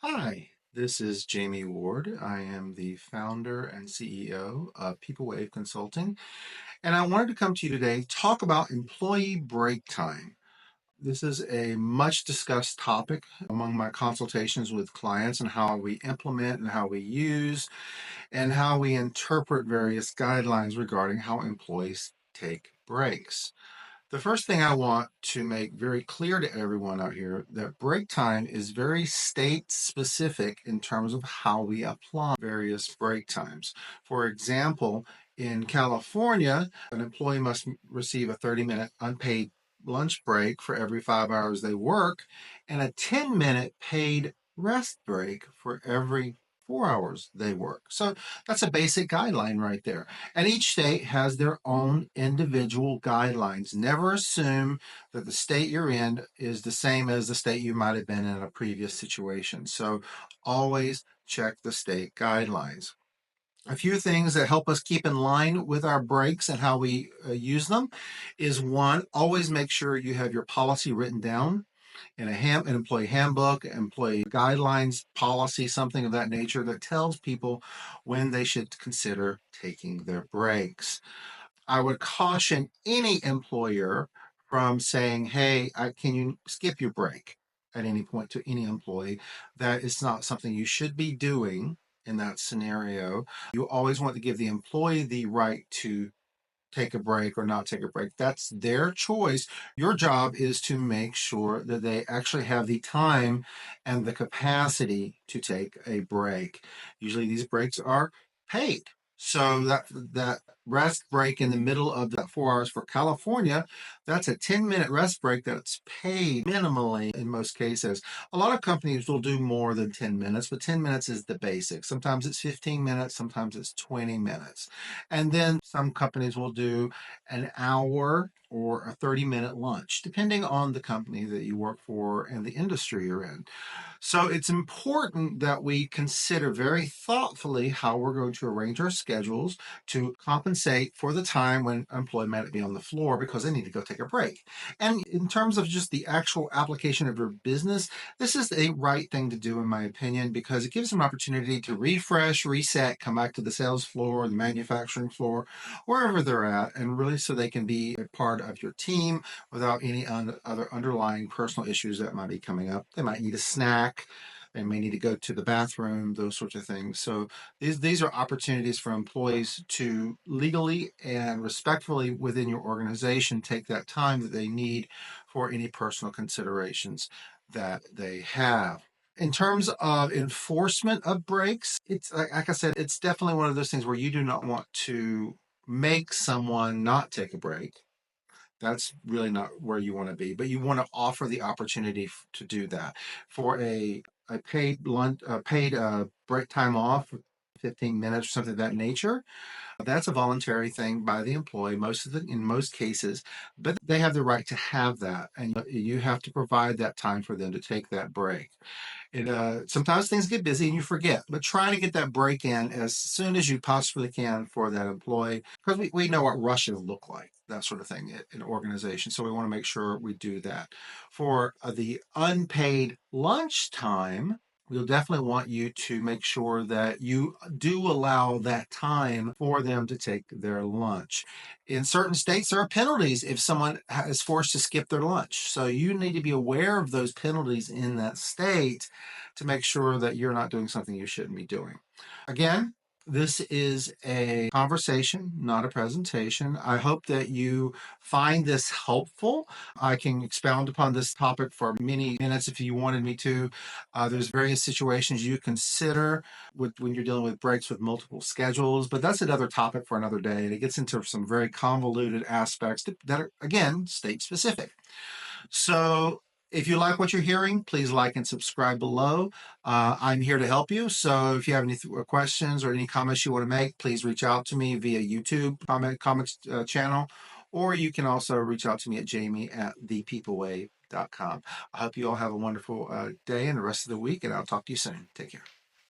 Hi, this is Jamie Ward. I am the founder and CEO of People Wave Consulting, and I wanted to come to you today to talk about employee break time. This is a much discussed topic among my consultations with clients and how we implement and how we use and how we interpret various guidelines regarding how employees take breaks. The first thing I want to make very clear to everyone out here that break time is very state specific in terms of how we apply various break times. For example, in California, an employee must receive a 30-minute unpaid lunch break for every 5 hours they work and a 10-minute paid rest break for every 4 hours they work. So that's a basic guideline right there. And each state has their own individual guidelines. Never assume that the state you're in is the same as the state you might have been in a previous situation. So always check the state guidelines. A few things that help us keep in line with our breaks and how we use them is one, always make sure you have your policy written down in an employee handbook, employee guidelines, policy, something of that nature that tells people when they should consider taking their breaks. I would caution any employer from saying, hey, can you skip your break at any point to any employee? That is not something you should be doing in that scenario. You always want to give the employee the right to take a break or not take a break. That's their choice. Your job is to make sure that they actually have the time and the capacity to take a break. Usually these breaks are paid. So that rest break in the middle of that 4 hours for California, that's a 10-minute rest break that's paid minimally in most cases. A lot of companies will do more than 10 minutes, but 10 minutes is the basic. Sometimes it's 15 minutes, sometimes it's 20 minutes. And then some companies will do an hour or a 30-minute lunch, depending on the company that you work for and the industry you're in. So it's important that we consider very thoughtfully how we're going to arrange our schedules to compensate for the time when an employee might be on the floor because they need to go take a break. And in terms of just the actual application of your business, this is a right thing to do, in my opinion, because it gives them an opportunity to refresh, reset, come back to the sales floor, the manufacturing floor, wherever they're at, and really so they can be a part of your team without any other underlying personal issues that might be coming up. They might need a snack. They may need to go to the bathroom, those sorts of things. So these are opportunities for employees to legally and respectfully within your organization take that time that they need for any personal considerations that they have. In terms of enforcement of breaks, it's like I said, it's definitely one of those things where you do not want to make someone not take a break. That's really not where you want to be, but you want to offer the opportunity to do that for a paid lunch, paid break time off, 15 minutes or something of that nature. That's a voluntary thing by the employee in most cases, but they have the right to have that, and you have to provide that time for them to take that break. Sometimes things get busy and you forget, but try to get that break in as soon as you possibly can for that employee because we know what rushes look like, that sort of thing in organization. So we want to make sure we do that. For the unpaid lunch time, we'll definitely want you to make sure that you do allow that time for them to take their lunch. In certain states, there are penalties if someone is forced to skip their lunch. So you need to be aware of those penalties in that state to make sure that you're not doing something you shouldn't be doing. Again, this is a conversation, not a presentation. I hope that you find this helpful. I can expound upon this topic for many minutes if you wanted me to. There's various situations you consider when you're dealing with breaks with multiple schedules, but that's another topic for another day. And it gets into some very convoluted aspects that are, again, state specific. So if you like what you're hearing, please like and subscribe below. I'm here to help you. So if you have any questions or any comments you want to make, please reach out to me via YouTube comments channel, or you can also reach out to me at jamie@thepeoplewave.com. I hope you all have a wonderful day and the rest of the week, and I'll talk to you soon. Take care.